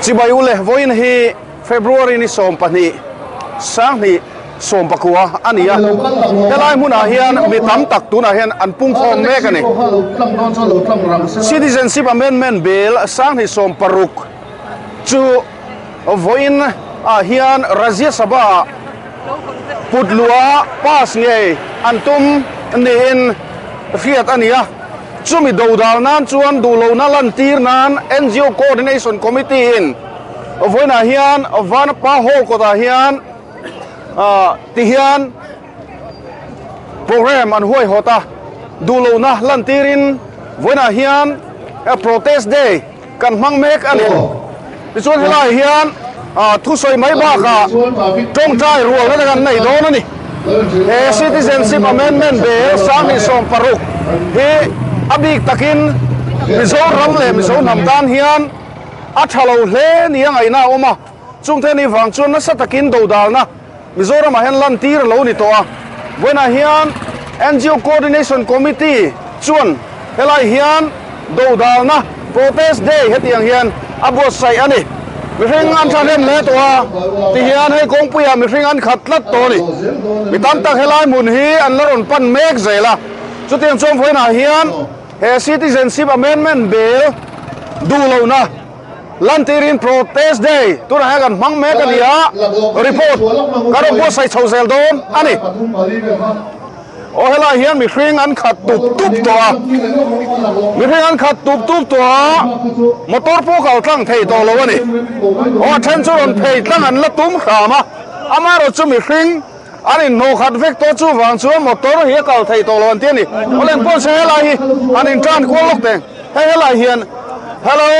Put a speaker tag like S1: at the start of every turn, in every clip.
S1: chibai ule voin hi February ni som pani sang ni som pakua ania helai muna hian mi tam tak tuna hian an pung khom me ka ni citizenship amendment bill sang ni som paruk chu voin hian Rajya Sabha putlua pas nge antum nin fiat ania chumi dodal nan chuan du lohna lantir nan NGO Coordination Committee in voina hian Vanapa Hall kota hian hian program an huai hota du lohna lantirin voina hian protest day kan mang mek ani chuan helai hian thu soi mai ba ka trong trai rual na kan nei do na ni citizenship amendment bill sang ni som paruk hi abik takin Mizoram le Mizoram tan hian athalo hle ni angai na oma chung the ni wang chuan na satakin do dal na Mizoram a hen lantir lo ni to a voina hian NGO Coordination Committee chuan helai hian do dal na protest day hetiang hian abos sai ani mi ring an thanem le to a ti hian hei kong puya mi ring an khatlat to ni mi tam tak helai mun hi an laron pan mek zela chu tiang chom voina hian he citizenship amendment bill du lo na lantirin protest day tu na kan mang mek ania report karo bo sai chhozel don ani o helai hian mi ring an khat tup tup to a mi ring an khat tup tup to a motor po kal tlang thei to lo ani o then chu ron phei tlang an la tum khama amaro chu mi ring ani no khat vek to chu wang chu motor hi kal thei to lo an tiani olen pon se helai anin tran ko lok teng helai hian hello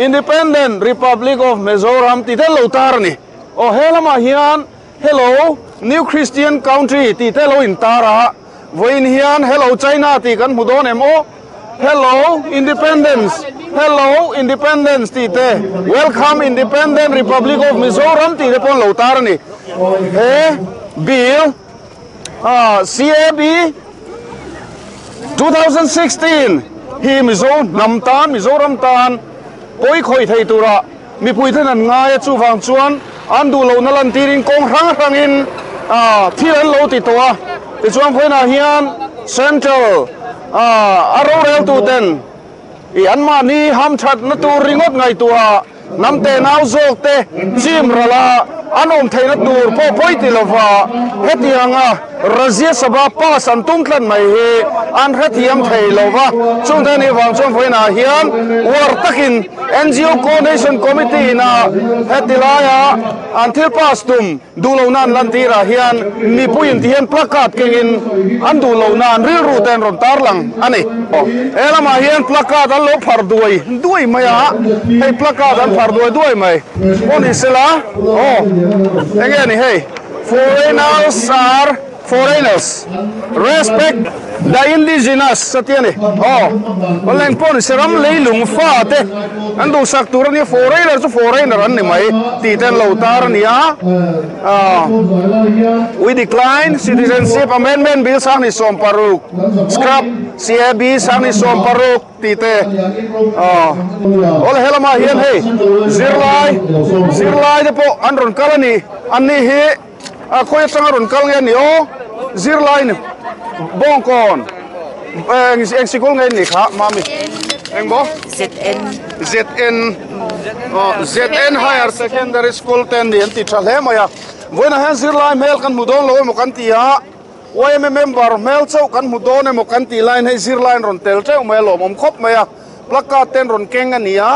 S1: independent republic of Mizoram ti te lo tar ni o helama hian hello new Christian country ti te lo in tara voin hian hello China ti kan mudon emo hello independence ti te welcome independent republic of Mizoram ti te pon lo tar ni he bill CAB 2016 hi Mizoram tan poi khoi thei tura mi pui than an ngai chu wang chuan an du lo na lan tirin kong rang in thlir lo ti towa ti chuan phoina hian central aro rel tu ten i an ma ni ham that na tu ringot ngai tua namte nau zok te chim rala anom theina tur po poi ti lova hetianga Rajya Sabha pas an tungtlan mai he an hetiam thei lova chung te ni wang chung phoina hian war takin NGO Coordination Committee na hetilaya an thil pas tum du lo nan lantira hian mi puin ti hian plakat kengin an du lo nan ril ru ten ron tarlang ani elama hian plakat an lo phar duai maya hei plakat an phar duai mai oni sela again hey foreigners respect the indigenous satiani olen pon seram leilung fa te andu saktura ni foreigner an ni mai ti ten lo tar nia we decline citizenship amendment bill sang ni som paruk scrap CAB sang ni som paruk ti te ol helama hian hey zirlai de po anron kalani anni he khoi sangaron kalnge ni o zirlai ni bongkon eng sikol ngai ni kha mami eng bo ZN higher secondary school ten di anti thale maya voina han zirlai mel kan mudon lo mo kan ti ha OM member mel chau kan mudon mo kan ti line he zirlai ron tel cheu melo mom khop maya plakat ten ron keng ania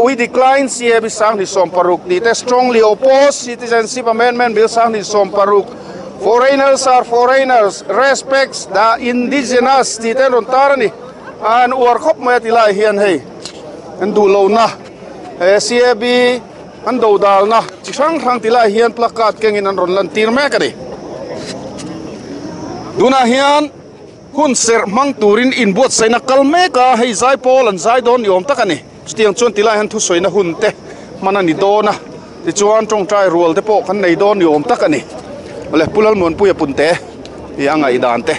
S1: we decline CAB sang ni som paruk ni te strongly oppose citizenship amendment bill sang ni som paruk foreigners are foreigners respects the indigenous ti te ron tarani an war khop ma ti lai hian hei an du lo na CAB an do dal na chi thang ti lai hian plakat kengin an ron lan tir me ka ni duna hian hun ser mang turin in bot sai na kalme ka hei zai pol an zai don yom takani stiang chuan tilai han thu soina hun te manani dona ti chuan tong trai rual te po kan nei don yom takani ole pulal mon puya punte i anga idan te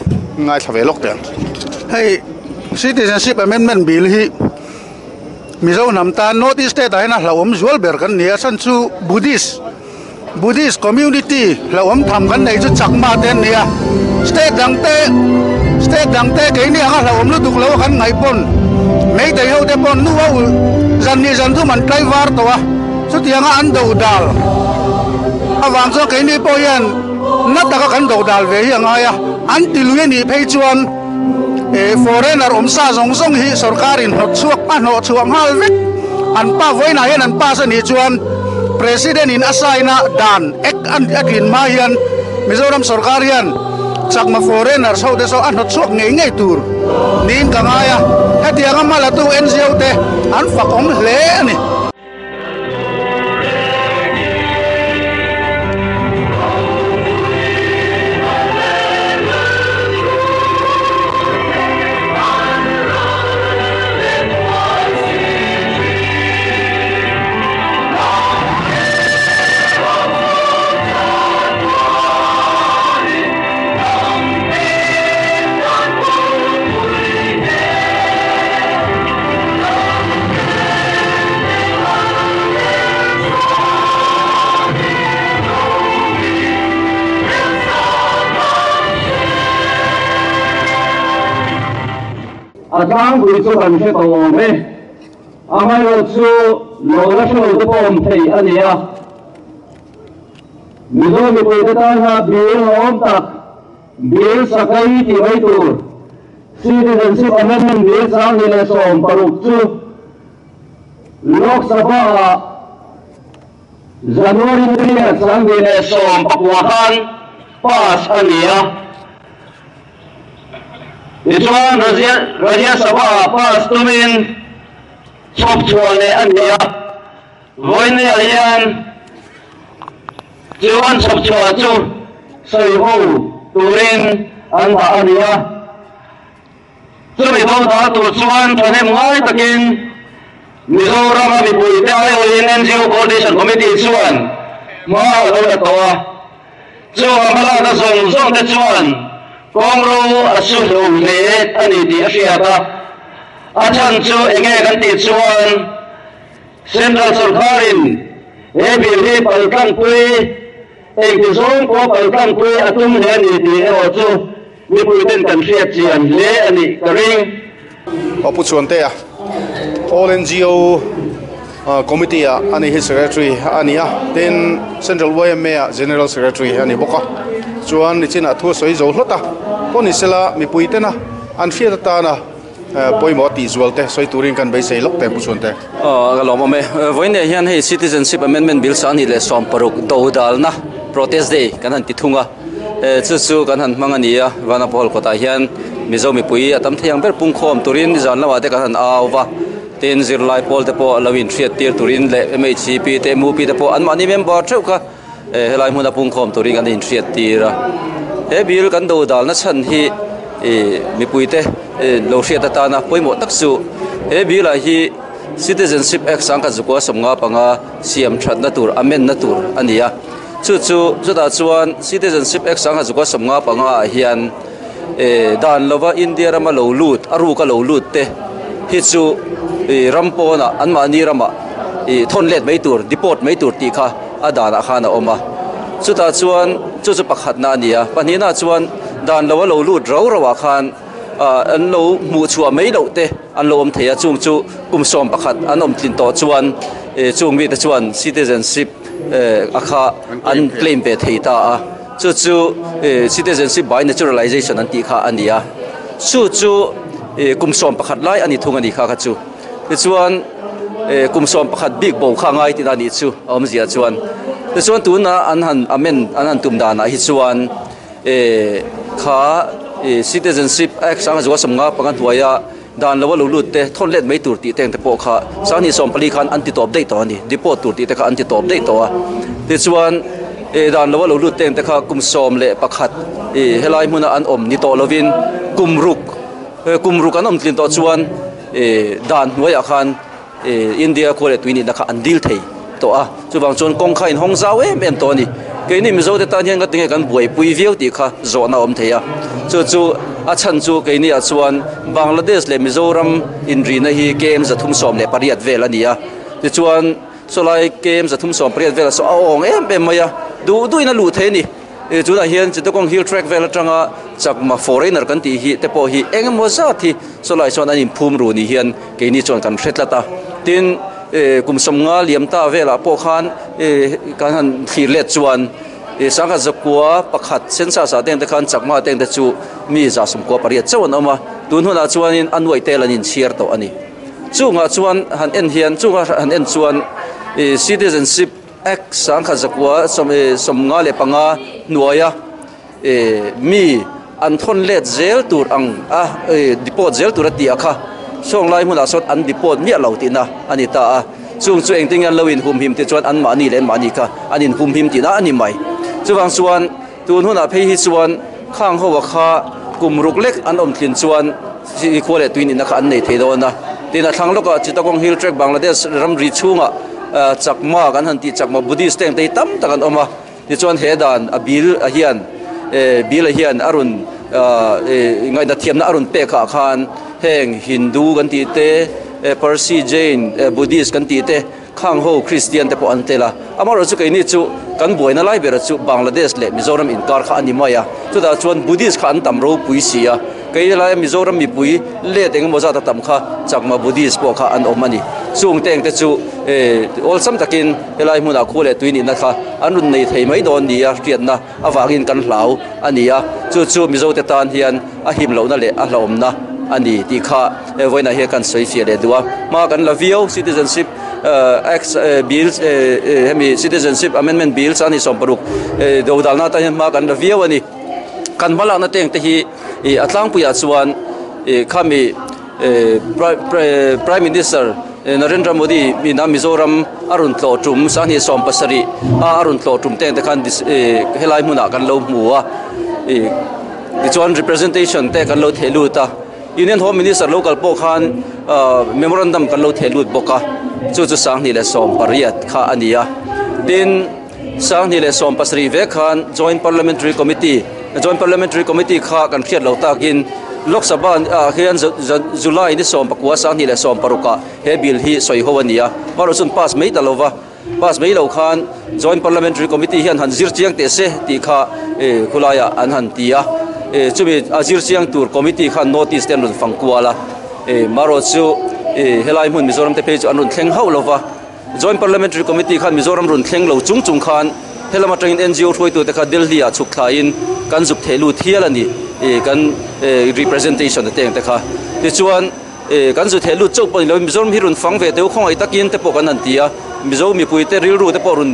S1: ngai thavelok ten hei citizenship amendment bill hi
S2: Mizo namta North East state ay na lawmawm zual ber kan nia san chu Buddhist community lawmawm tham kan nei chu chakma ten nia state dangte ke ni anga lawmawm lu duk law kan ngai pon mei dei ho te pon nu au zan ni zan thu man trai war to wa chu tianga an do dal awang so ke ni po yan na ta kan do dal ve hi anga ya an ti lu ni phei chuan foreigner sa zong zong hi sarkarin hot chuak no chuang hal vek an pa voina hian an pa sa ni chuan president in asaina dan ek an akin ma hian Mizoram sarkar hian chakma foreigner so de so an hot chuak ngei tur nin ka nga ya hetianga mala tu NGO te an fakom hle ani
S3: Atang bui chu kan he to me amai ro chu lo la chu to pom thei ania mizo mi pui ta ha bil om tak bil sakai ti mai tur citizenship amendment bill sang ni le som paruk chu lok sabha January 3 sang ni le som pakwahan pas ania Chuan Rajya Sabha pas tumin chop chuan le ania voin le hian chuan chop chuan chu soi ho turin an ba ania chumi ho da tu chuan thane ngai takin Mizoram mi pui te ai in NGO Coordination Committee chuan ma lo da to chuan mala da zong te chuan Kongro asulo le ani di asiata achan chu enge kan ti chuan central sarkarin ebi palkan pui eng zong ko palkan pui atum he ani di o chu mi pui ten kan fiat chian le ani karing
S1: opu chuan te all NGO committee ani his secretary ania then central YMA general secretary ani boka chuan ni china thu soi zo hlota poni sela mi puitena an fiata ta na poimo ti zualte soi turin kan bei sei lok te puchunte
S4: lawmawm voin ne hian hei citizenship amendment bill san hi le som paruk do dal na protest day kan han ti thunga chu kan han mangania Vanapa Hall kota hian mizo mi pui atam thiang ber pung khom turin zan lawa te kan han awwa ten zirlai pol te po lawin thiat tir turin le MHP te MUP te po an mani member theuka helai hmuna pung khom turin kan in thiat tira he bil kan do dal na chan hi mi pui te lo thiat ta na poimo taksu he bil a hi citizenship act sang ka zukwa somnga panga siam that na tur amen na tur ania chu da chuan citizenship act sang ka zukwa somnga panga hian dan lova India rama lo lut aru ka lo lut te hi chu rampona anma ni rama thonlet mai tur deport mai tur ti kha adana khana oma chuta chuan chu pakhat na ania panina chuan dan lawa lo lut rawa khan an lo mu chua mai lo te an lo om theia chung chu kumsom pakhat an om tlin to chuan chung mi te chuan citizenship akha an claim pe theita a chu citizenship by naturalization an ti kha ania chu kumsom pakhat lai ani thung ani kha chu chuan kumsom pakhat big bo kha ngai ti ani chu om zia chuan chuan tuna an han amen an han tum dana hi chuan kha citizenship act sang zo samnga pangan huaya dan lawa lulut te thonlet mai tur ti teng te po kha sani som pali khan anti top date to ani deport tur ti te kha anti top date to a ti chuan dan lawa lulut teng te kha kumsom le pakhat helai hmuna an om ni to lovin kumruk an om tlin to chuan dan huaya khan India ko le tuini na kha andil thei to a chu bang chon kong khain hong zaw em to ni cái này mizo để tan hian cái tiếng kan buổi bui viêu thì kha zo na theih chu a chan chu cái này chuan Bangladesh le Mizoram in ri na hi game za thum som le pariat vel ania ti chuan so lai game za thum som pariat vel so ong em maya du ina lu the ni chu da hian chu kong hill track vel atanga chakma foreigner kan ti hi te po hi engemaw za thi so lai chuan anin phum ru ni hian cái này chuan kan hretlata tin kum somnga liam ta vela po khan kan han thlir let chuan sangha zakwa pakhat sensa sa teng te khan chakma teng te chu mi za sum ko pariat chawon ama tun huna chuan in anwai tel anin share to ani chunga chuan han en hian chunga han en chuan citizenship act sangha zakwa somnga le panga nuaya mi an thon let zel tur ang depot zel tur ati akha song lai mun asot an depot mi lo tina ani ta chung chu engting an loin hum him te chuan an ma ni len ma ni ka anin hum him tina ani mai chuwang chuan tun huna phei hi chuan khang ho wa kha kumruk lek an om thlin chuan si khole tuin in kha an nei theidona tina thangloka chitakong hill track Bangladesh ram ri chunga chakma kan han ti chakma Buddhist teng te tam takan oma ti chuan hedan abil a hian bil a hian arun ngai da thiamna arun pe kha khan heng Hindu kan ti te Parsi Jain Buddhist kan ti te khang ho Christian te po antela amaro chu kaini chu kan boina lai bera chu Bangladesh le Mizoram in kar kha ani maya chu da chuan Buddhist khan tamro puisia kai lai Mizoram mi pui le teng moza ta tam kha chakma Buddhist po kha an omani chung teng te chu ol sam takin helai muna khole tuini na kha anun nei thei mai don nia riatna awangin kan hlau ania chu mizo te tan hian a him lo na le a hlawm na ani ti kha voina he kan soi fia le duwa ma kan la vio citizenship act bills Hemi citizenship amendment bills ani som paruk do dal na ta ma kan la vio ani kan bala na teng te hi atlang puya chuan khami prime minister Narendra Modi mina Mizoram arun tlo tum sani som pasari arun tlo tum teng te kan helai muna kan lo muwa chuan representation te kan lo thelu ta Union Home Minister local po khan memorandum kan lo thelut boka chu sang ni le som pariat kha ania din sang ni le som pasri ve khan joint parliamentary committee kha kan khiat lo takin Lok Sabha hian July ni som pakwa sang ni le som paruka he bill hi soi ho ania maro sun pass mei talova pass mei lo khan joint parliamentary committee hian han zir chiang te se ti kha khulaya an han tia chumi azir siang tur committee khan notice ten run fangkuala maro chu helai mun Mizoram te page anun thleng ho lova joint parliamentary committee khan Mizoram run thleng lo chung khan helama train NGO thoi tu te kha Delhi a chuk thain kan zup thelu thial ani kan representation te teng te kha ti chuan kan zu thelu chok pon lo Mizoram hirun fangve teu khong ai takin te po kan an tia Mizo mi pui te ril ru te po run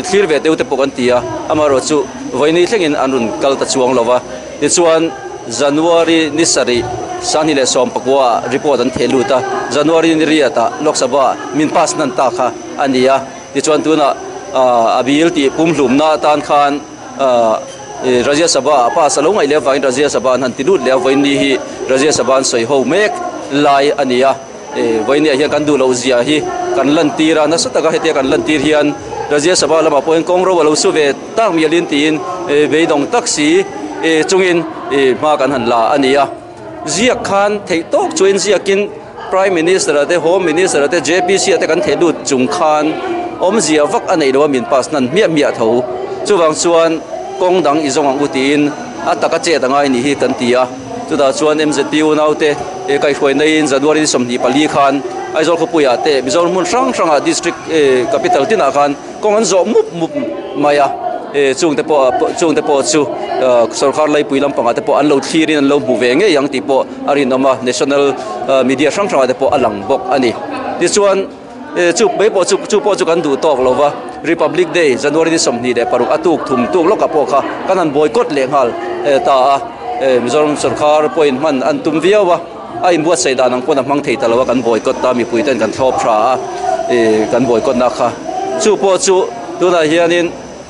S4: thlir ve teu te po kan tia amaro chu voini thlengin anun kalta chuang lova ti chuan January ni sari sani le som pakwa report an theluta January ni riata Lok Sabha min pass nan ta kha ania ti chuan tuna abil ti pumhlum na tan khan Rajya Sabha pa salong ai le vain Rajya Sabha han tilut le voini hi Rajya Sabha soi ho mek lai ania voini hi kan du lo zia hi kan lantira na sataka hete kan lantir hian Rajya Sabha lama poin kongro walo su ve tang mialin tin beidong taksi chungin ma kan han la ania zia khan thei tok chuin zia kin prime minister te home minister te JPC te kan thelut chung khan om zia vak anei lo min pas nan mia tho chuwang chuan kongdang izong ang utin ataka che tangai ni hi kan tia chuda chuan MZPU naute kai khoi nei in January somni pali khan aizol khopuya te Mizoram mun sang district capital tina khan kong an zo mup maya chung te po chu sarkar lai puilam panga te po an lo thirin an lo buvenge yang ti po arin ama national media sang te po alang bok ani ti chuan chu be po chu kan du tok lova Republic Day January ni somni de paruk atuk thum tuk loka po kha kanan boycott le ngal ta Mizoram sarkar point man an tum viawa ai buat sai danang pon mang thei talawa kan boycott ta mi puiten kan thlop thra kan boycott na kha chu po chu tuna hianin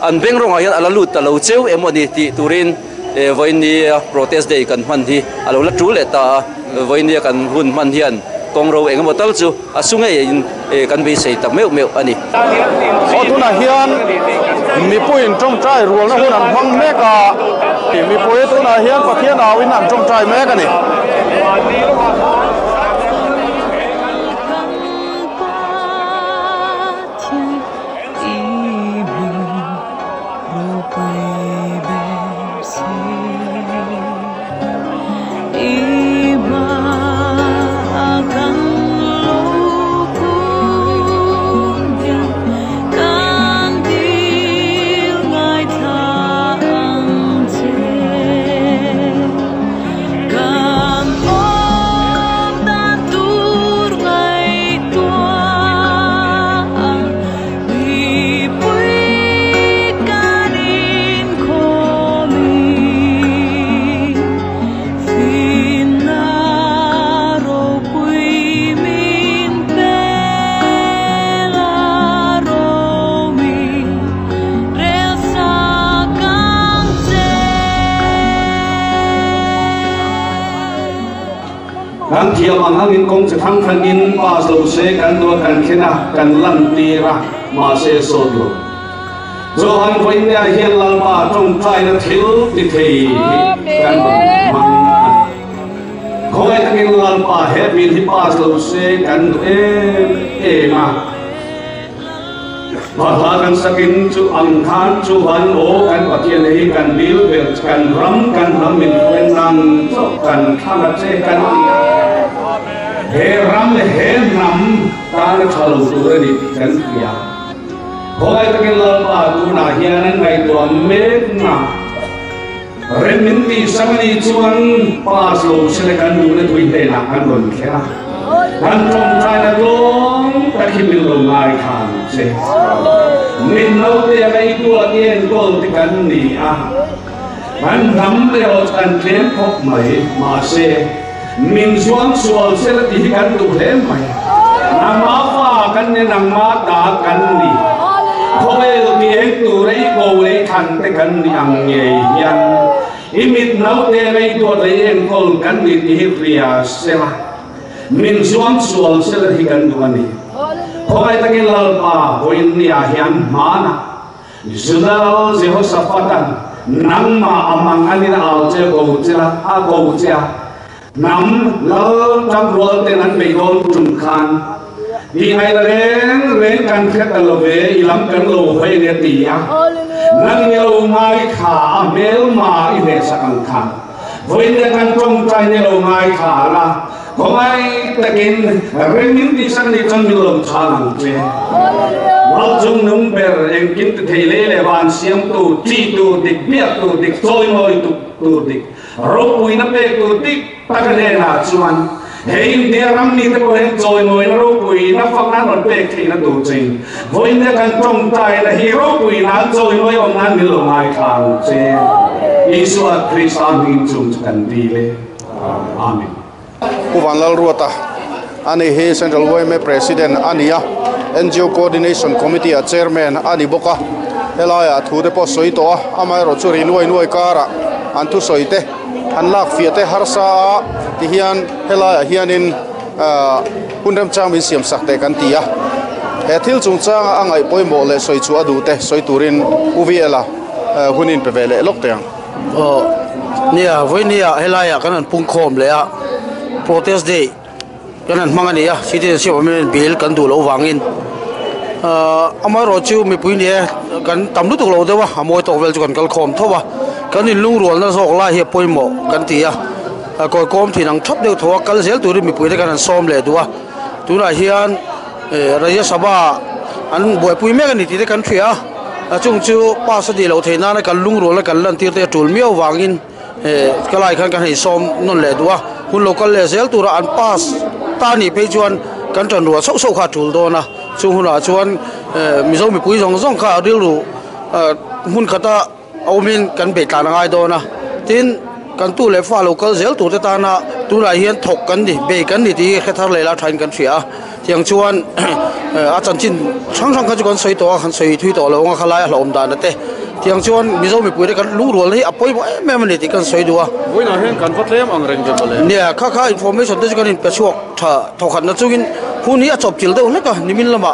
S4: an bengrong hian alalut talo cheu emoni ti turin voinia protest day kan man hi alo la tru le ta voinia kan hun man hian kong ro eng motal chu asunga in kan bi sei tak meu ani
S1: otuna hian mi puin trong trai rual na hunan hang meka mi pui tuna hian pathian awin an trong trai mek ani
S3: thiam angin kong se thang thangin pas lo se kan do kan khena kan lantirna ma se so lo zo han voin ya hian lalma trong trai na thil ti thei kan man khoi takin lalpa Hemi hi pas lo se kan do ma Bala kan sakin chu angkhan chu han o kan pathian hi kan bil ber kan ram min khuan nang kan thanga che kan he ram he nam ta na chalu tu ni kan ya khoi takin lalpa tu na hian ngai to me na remin ti samani chuan pas lo se kan du na tui te na kan don khera kan trong trai na long ta khi min lo ngai khan se min lo te ai tua tien gol ti kan ni a kan nam le o kan tlem khop mai ma se min suang sual se la ti kan tu hlem mai na ma fa kan ne nang ma ta kan ni khoi lo mi ek tu rei ko rei than te kan ni ang ye yan imit nau te ai tua le en kol kan ni ti ria se la min suang sual se la hi kan tu ani khoi takin lalpa hoin ni a hian mana Zudal Jehoshapatan nangma amang anina al che ko chela a ko che nam lal tam rol te nan be gol tum khan di ai ren kan khet lo ve ilam kan lo hoi ne ti ya nang ne lo mai kha mel ma i ne sakang khan voi ne kan trong trai ne lo mai kha la khoi takin remin ti sang ni chon mi lo kha nang che Wal chung nung ber en kin te thei le ban siam tu chi tu dik biak tu dik soi moi tu dik ro pui na pe tu dik ta ka le na chuan hei ne ram ni te ko hen soi moi na ro pui na phang na non pe thi na tu ching voi ne kan trong tai na hi ro pui na soi moi on nan mi lo mai khang che Yesu Kristus min chung kan di le amen
S1: Kuvan lal ruata ani he Central Women President ania NGO Coordination Committee Chairman ani boka helaya thu de po soi to amai ro churi nuai kara an thu soi te an lak fiate harsa ti hian helaya hianin hundam chang min siam sak te kan tia he thil chung chang angai poimo le soi chu adu te soi turin uviela hunin pevele lok te
S2: nia voi nia helaya kan an pung khom le a protest day kan an mangani a citizenship amendment bill kan du lo wangin amai ro chu mi pui ne kan tamlu tu lo dewa amoi to vel chu kan kal khom thowa kan in lung rol na zok la hi poimo kan tia ko kom thinang thop deu thowa kal zel tu ri mi pui de kan som le duwa tuna hian raya sabha an boi pui me kan ni ti de kan thria chung chu pa sa di lo theina na kan lung rol la kan lan tir te tul miao wangin kalai khan kan hi som non le duwa hun local le zel tu ra an pass ta ni pe chuan kan tran ruwa so kha tul do na chung huna chuan mizo mi pui zong kha ril ru hun khata aumin kan be tla ngai do na tin kan tu le fa local zel tu te ta na tu la hian thok kan ni be kan ni ti khathar le la thain kan thria tiang chuan a chan chin chang ka chu kan soi to khan soi thui to lo nga khala hlom da na te tiang chuan mizo mi pui kan lu rol hi apoi bo me mani ti kan soi duwa
S1: voina hen kan vatlem ang reng ve bole
S2: nia kha information te kan in pechuak tha thokhat na chungin hun hi a chop chil deuh leka nimin lama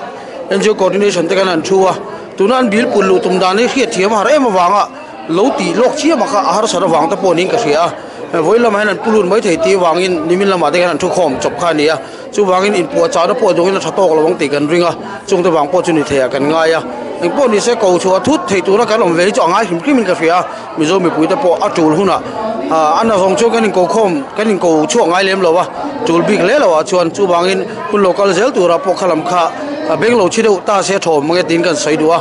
S2: NGO coordination te kan an thuwa tunan bil pulu tum dan hi khia thiam har em awanga lo ti lok chia ma kha har sara wang ta ponin ka hria voila man an pulun mai thei ti wangin nimin lama te kan an thu khom chop kha nia chu wangin in pu cha da po dongin tha tok lawang ti kan ringa chung te wang po chu ni thea kan nga ya in po ni se ko chu thut thei tu ra kan om ve chu anga him krimin ka hria mizo mi pui ta po atul huna ana hong chu kan in ko khom kan in ko chu ngai lem lo wa tul big le lo wa chuan chu wangin kun local zel tu ra po khalam kha benglo chi deu ta se thom mange tin kan sai duwa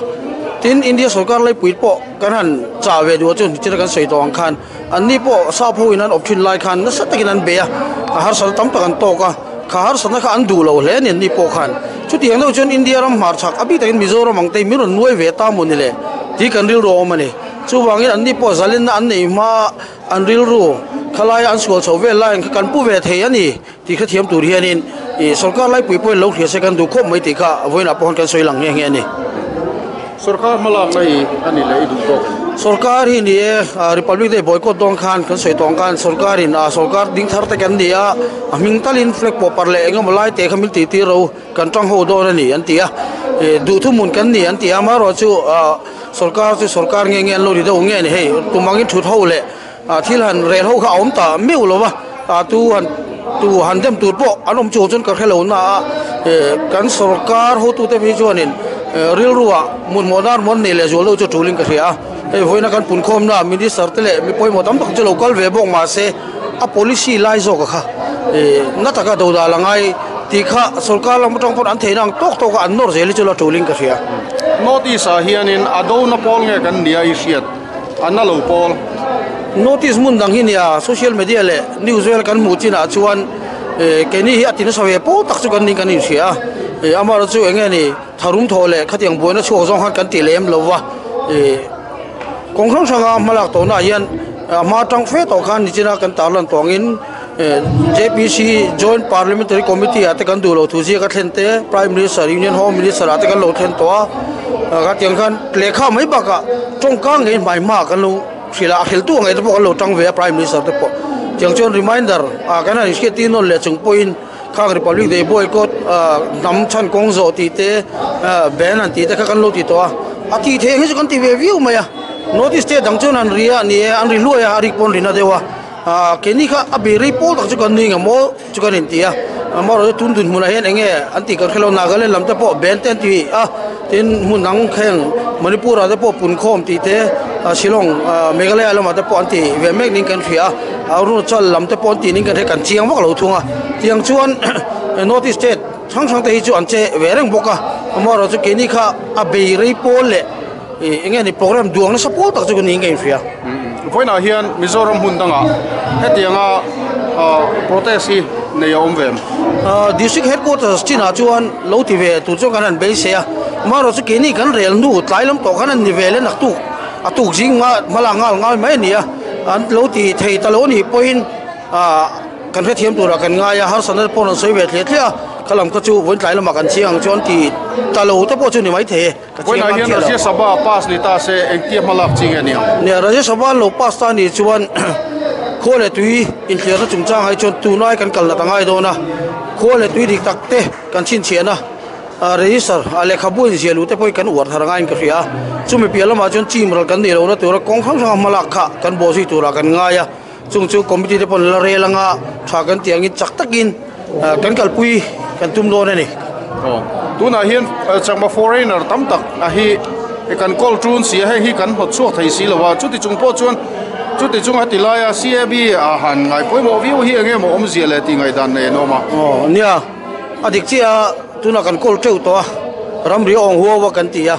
S2: tin India sarkar lai pui po kan han cha ve du chu chi kan sai tong khan anni po sa pho in an option lai khan na satakin an be har sal tam takan to ka khar sana kha an du lo le ni po khan chu ti hang chon India ram mar chak abi takin mizoram ang te mirun nuai ve ta mun le ti kan ril ro mani chu wangin anni po zalin na an nei ma an ril ro khalai an sual chho ve lai kan pu ve the ani ti kha thiam tur hianin e sarkar lai pui po lo thia se kan du khop mai ti kha voina pon kan soi lang nge ni
S1: sarkar malang nai ani le du to
S2: sarkar hi ni republic de boycott dong khan kan soi tong kan sarkar in sarkar ding thar te kan dia aming talin flag po par le engam lai te khamil ti ro kan tang ho do ni an tia du thu mun kan ni an tia ma ro chu sarkar nge lo ri do nge ni he tu mangin thu tho le thil han rel ho kha om ta meu lo wa tu han dem tu po anom chu chon ka khelo na kan sarkar ho tu te bi chuanin ril ruwa mun modar mon ne le zo lo chu tuling ka hria voina kan pun khom na minister tele mi poi mo tam tak che local ve bok ma se a policy lai zo ka kha na taka do da langai ti kha sarkar lam tong pon an theinang tok an nor zeli chu lo tuling ka hria
S1: notice a hianin adona pol nge kan nia I hriat anna lo pol
S2: notice mun dang hin ya social media le news wel kan mu china chuan keni hi atin sawe po tak chu kan ni kan in hria amar chu enge ni tharum thole khatiang boina chu zong han kan ti lem lowa kongkhang sanga malak to na yan ma tang fe to khan ni china kan talan tongin JPC Joint Parliamentary Committee ate kan du lo thu ji ka thente Prime Minister Union Home Minister ate kan lo then to ka tiang khan lekha mai ba ka tong kang nge mai ma kan lo sila khel tu ngai to kan lo tang ve Prime Minister te po tiang chon reminder kana ni ske ti non le chung point khang republic de boycott nam chan kong zo ti te ban an ti te kan lo ti to ati the nge kan ti ve view ma ya notice te dang chon an ria ni an ri lo ya ri pon rina dewa keni kha abiri pol tak chu kan ni ngamo chu kan in ti a amaro tun muna hen enge anti kan khelo nagale lamta po ben ten ti tin munang kheng manipur ade po pun khom ti te shillong meghalaya lama te po anti ve mek ning kan phia arunachal lamte po ti ning kan he kan chiang wak lo thunga tiang chuan notice state thang te hi chu an che vereng boka amaro chu keni kha abiri pol le enge ni program duang na support tak chu kan ning kan phia
S1: voina hian mizoram hundanga hetianga protest hi nei om vem
S2: district headquarters china chuan lo ti ve tu chu kan an be se maro chu keni kan rel nu tlailam to kan an ni vele nak tu atuk jinga mala ngal mai ni an lo ti thei ta lo ni poin kan re thiam tu ra kan nga ya har san pon soi ve tle thia khalam ka chu voin tlailam kan chiang chuan ti ta lo te po chu ni mai the
S1: voina hian Rajya Sabha pass ni ta se engtiam malak ching ani
S2: ne Rajya Sabha lo pass ta ni chuan khole tui in thlir chung chang hai chon tu nai kan kal na tangai do na khole tui dik tak te kan chin chiana register ale khabu in zelu te poi kan war tharanga in ka ria chumi pialama chon chimral kan ni lo na tura kong khang sang malak kha kan bo si tura kan nga ya chung chu committee te pon la re langa tha kan tiang in chak takin kan kal pui kan tum do na ni
S1: tuna hian changma foreigner tam tak a hi kan call tun si hi kan hot chu thai si lawa chuti chung po chuan chuti chung hatilaya CAB a han ngai poi mo view hi nge mo om ziale ti ngai dan ne no ma
S2: nia adik chia tuna kan call teu to ramri ong huwa kan tia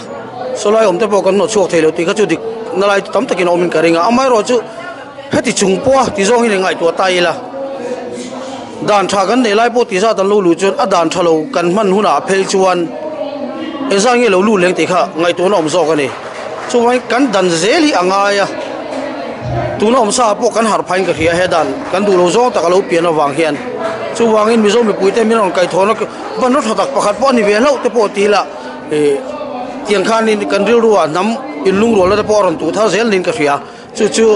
S2: solai om te po kan no chu thai lo ti ka chu dik nalai tam takin om in karinga amai ro chu heti chung po ti zong hi ngai to tai la dan tha kan nei lai po ti sa tan lo lu chun a dan thalo kan man huna phel chuan ezangi lo lu leng ti kha ngai to nom zo ka ni chuwai kan dan zeli anga ya tu nom sa po kan har phain ka khia hedan kan du lo zo ta ka lo pian awang hian chu wangin mizo mi puite min on kai thona ban no thotak pakhat po ni ve lo te po ti la tiang khan ni kan ril ruwa nam in lung ro la te por on tu tha zel nin ka hria chu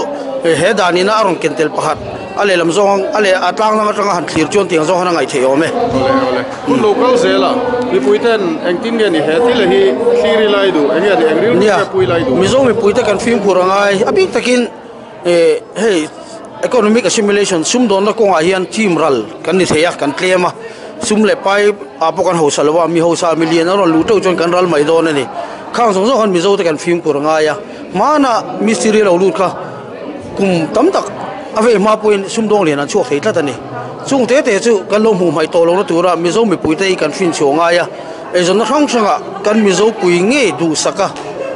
S2: he danina aron kentel pakhat ale lam zong ale atlang lama tanga han thlir chon tiang zong hana ngai thei ome
S1: ole kun local zela mi puiten engtin ge ni he ti le hi thiri lai du enge de engril ni pui lai du
S2: mizo mi puite kan film kurangai abi takin hey economic assimilation sum don na ko nga hian team ral kan ni theia kan tlema sum le pai apokan ho salwa mi ho sa million ron lu to chon kan ral mai don ani khang song song han mizo te kan film kurangai ya mana mystery lo lu kha kum tam tak ave ma puin sum dong lian an chu thei tlat ani chung te chu kan lo mu mai to lo na tura mizo mi puite kan fin chonga ya e zon na thang changa kan mizo pui nge du saka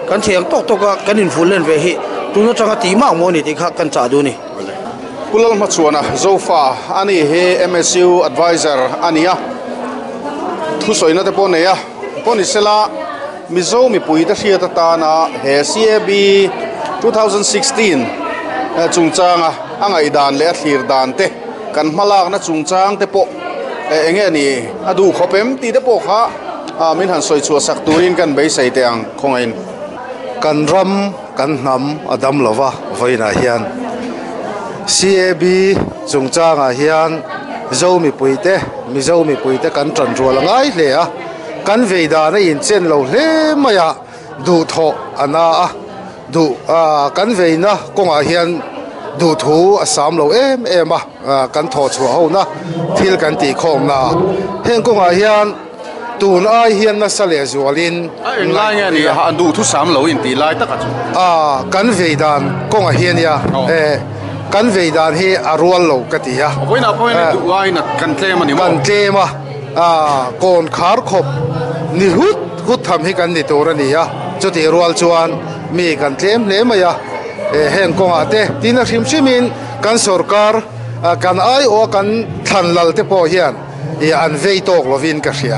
S2: kan thiang tok ka kan in fulen ve hi tu na changa ti ma mo ni ti kha kan cha du ni
S1: pulal ma chuana zofa ani he MSU advisor ania thu soina te pon ya pon isela mizo mi pui ta hria ta na he CAB 2016 chungchanga angai dan le thlir dan te kan malak na chungchang te po enge ni adu khopem ti te po kha min han soi chu sak turin kan bei sei te ang khongain
S5: kan ram kan nam adam lova voina hian CAB chungchanga hian zomi puite kan tran ro langai le a kan veida na in chen lo hle maya du tho ana a du kan veina konga hian du thu asam lo em kan tho chu ho na thil kan ti khom na hen konga hian tun ai hian na sale zualin
S1: lai nge ni ha du thu sam lo in ti lai taka chu
S5: kan veidan konga hian ya kan veidan hi arwal lo katia
S1: poina du ai na kan tlema ni mo
S5: kan tlema kon khar khop ni hut tham hi kan ni tora ni ya chuti rual chuan mi kan tlem le ma ya hen konga te tina hrim chimin kan sarkar kan ai o kan thanlal te po hian an vei tok lovin ka hria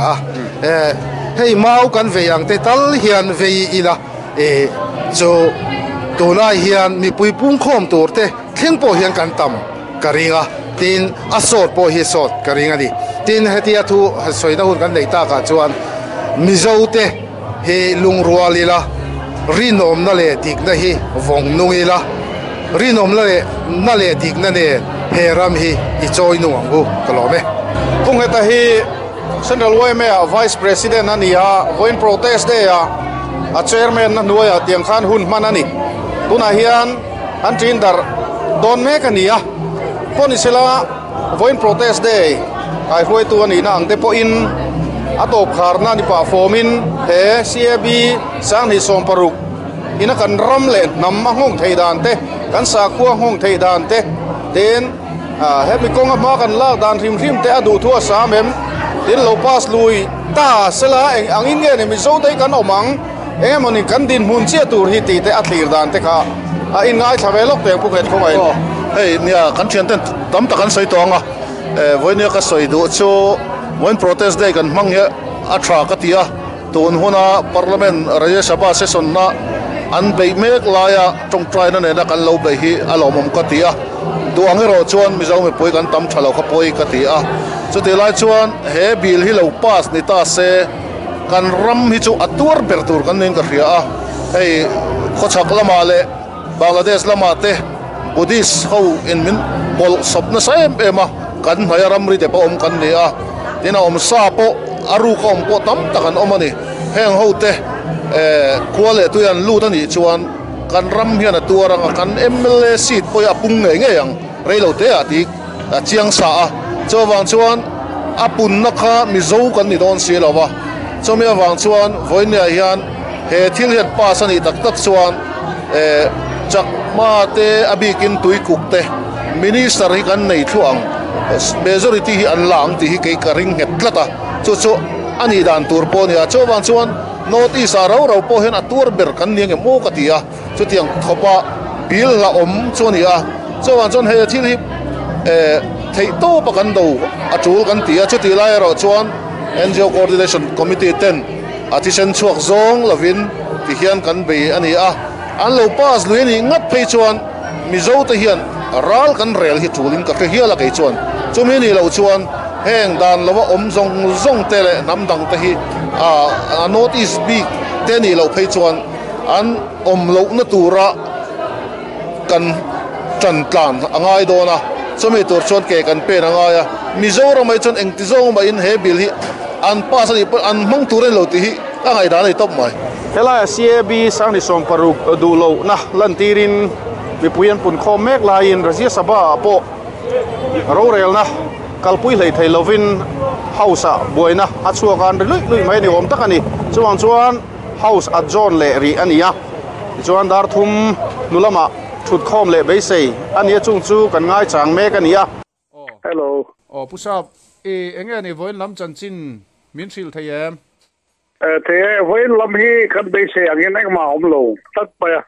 S5: hei mau kan veiang te tal hian vei ila chu tunai hian mi pui pung khom tur te thleng po hian kan tam karinga tin asot po hi sot karinga ni tin hetia thu soina hun kan leita ka chuan mizo te he lungrualila rinom na le tik na hi vong nungila rinom na le tik na ne heram hi I choi nuangu kalome
S1: kung eta hi Central Weme Vice President ania voin protest de ya a chairman na nuaya tiang khan hun manani tuna hian an tin dar don me kania ponisela voin protest de ai hoi tu ani na angte po in atop kharna ni pa fomin he CAB sang ni som paruk ina kan ram le nam ma hong thei dan te kan sa khuwa hong thei dan te ten Hemi konga ma kan lak dan rim te adu thua sa mem tin lo pas lui ta sela angin nge ni mi zo dei kan omang emoni kan din mun chia tur hi ti te athlir dan te kha in ngai thavelok te phuket khomai
S6: hey nia kan thian ten tam ta kan soi tonga voinia ka soi du chu voin protest day kan mang he athra ka tia ton hona parliament rajya sabha session na an bei mek laya tong trai na ne na kan lo bei hi lawmawm ka tia du angero chuan mizo me poi kan tam thalo kha poi ka tia chu te lai chuan he bil hi lo pass ni ta se kan ram hi chu atur ber tur kan nen ka hria a hey khochak lama le Bangladesh lama te Buddhist ho in min bol sopna saem ema kan haya ramri te pa om kan ni a tina om sa po aru ko om po tam takan omani heng ho te kwale tu yan lu tani chuan kan ram hian aturanga kan MLA seat po ya pung nge yang reilo te ati chiang sa a chawang chuan apun na kha mizo kan ni don si lawa chomia wang chuan voinia hian he thil hian pa sani tak tak chuan chak ma te abikin tuikuk te minister hi kan nei thuang majority hi an lang ti hi ke karing hetlata chu ani dan tur po nia chawang chuan notice aro po hen atur ber kan niang mo katia chu tiang thopa bil la om chuania chawang chon he thil hi thei to pa kan do achul kan tia chu ti lai ro chuan NGO Coordination Committee ten atisen chuak zong lovin ti hian kan be ani a an lo pas luini ngat phei chuan mizo te hian ral kan rel hi chulin ka hiala kai chuan chumi ni lo chuan heng dan lawa om zong tele nam dang te hi a notice big te ni lo phei chuan an lo na tura kan chan tlan angai do na chumi tur chon ke kan pe angai a mizoram mai chon engti zong mai in he bil hi an pa sa ni an mang turen lo ti hi angai da nei top mai
S1: helai CAB sang ni som paruk du lo na lantirin mi puyan pun khom mek lain Razia Sabha po ro rel na kalpui hlei thei lovin house boina achua kan lui mai ni om takani chuan house at zone le ri ania chuan dar thum nulama thut khom le be sei ania chung chu kan ngai chang mek ania
S7: hello
S1: pusap enge ni voin lam chan chin min thil thei em
S7: thế với lâm hi kan be sei angin ek ma om lo tat pa ya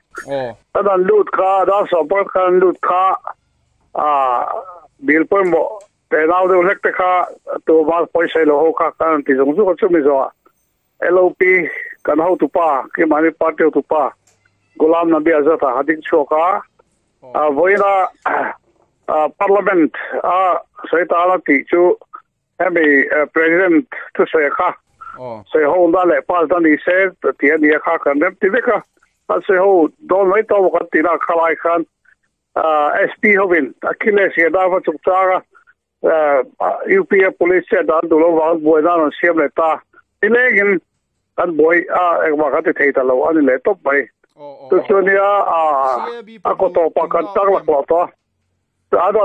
S7: ta dan lut kha da support kan lut kha bil poi mo te nau de lek te kha to ba poi sei lo ho kha kan ti jong zu ko chu mi zo LOP kan ho tu pa ki mani party tu pa gulam nabi azata hadik choka voina parliament sai ta la ti chu Hemi president tu sai kha sai ho da le pas da ni se ti ni kha kan nem ti ka sai ho don mai to ka ti na khalai khan SP hovin akiles ye da va chuk cha UP police se da do lo wa boy da no siam le ta ilegin kan boy ek wa ka te thei ta lo ani le top bai tu sonia ko to pa kan tak la ko to ada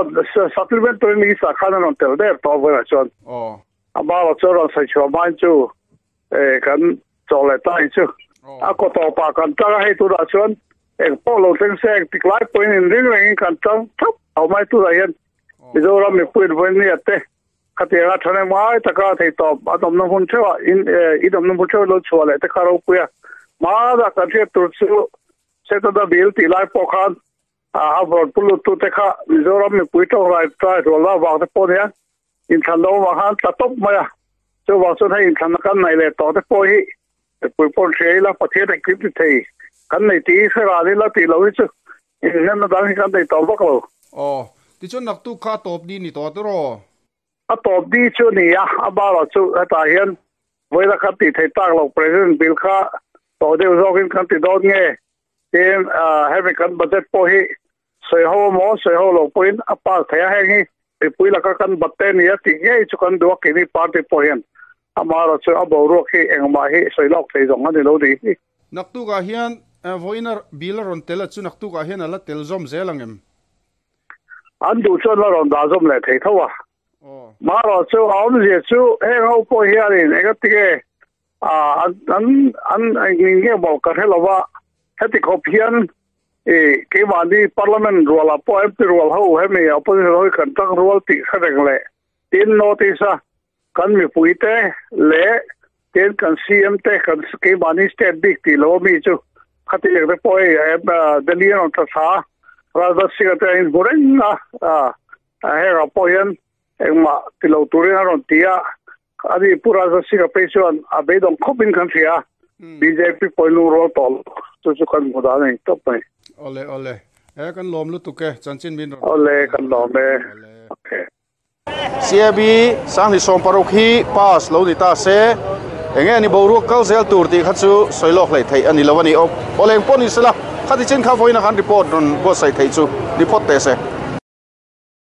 S7: supplementary ni sa khana non tel der to wa chon ama wa chon sa chwa man chu kan chole tai chu ko to pa kan ta hai tu da chon ek polo teng se ek tiklai point in ring kan chang thap au mai tu da yen mizoram me puin wen ni ate khatia thane mai taka thei to adom no hun chewa in idom no chewa lo chwale te kharo puya ma da ka the tu chu se to da bil ti lai po khan abroad pulu tu te kha mizoram me pui to rai ta ro la wa te po ya in than lo wa han ta top ma ya chu wa so thai in than kan nai le to te po hi te pui po che la pa the te clip te thei kan nei ti se ra ni la ti lo chu in nem na da kan dei to ba ko
S1: ti chon nak tu kha top di ni to ro
S7: top di chu ni ya aba lo chu ta hian voi la kha ti thei tak lo president bil kha to de zogin kan ti do nge tin heavy kan budget po hi sei ho lo point apa thaya hengi e pui la ka kan batte ni ya ti nge chu kan do ki ni party po hian ama lo chu abo ro ki engma hi sei lok thei jong ani lo di
S1: nak tu ga hian voiner bil ron tel chu nak tu ga hian ala tel zom zelangem
S7: an du chon la ron da zom le thei thawa ma ro chu aum je chu he ho po hiarin e ga ti ge an nge bo ka helawa heti khopian ke mani parliament rola po MP rol ho hemi opposition ho kan tak rol ti khadeng le tin notice kan mi puite le tin kan CM te kan ke mani state big ti lo mi chu khati le po delhi on ta sa raja sigate in burenga he ra po yan engma ti lo turin ron tia adi pura za siga pesion abedon khopin kan sia BJP poilu ro tol chu kan moda nei top pai
S1: ole kan lom lu tu ke chanchin min
S7: ole kan lom be okay
S1: CAB sang ni som paruk hi pass lo di ta se enge ni boru kal zel tur ti khachu soilok lai thei ani lawani oleng poni sela khati chen kha voina kan report don bo sai thei chu report te se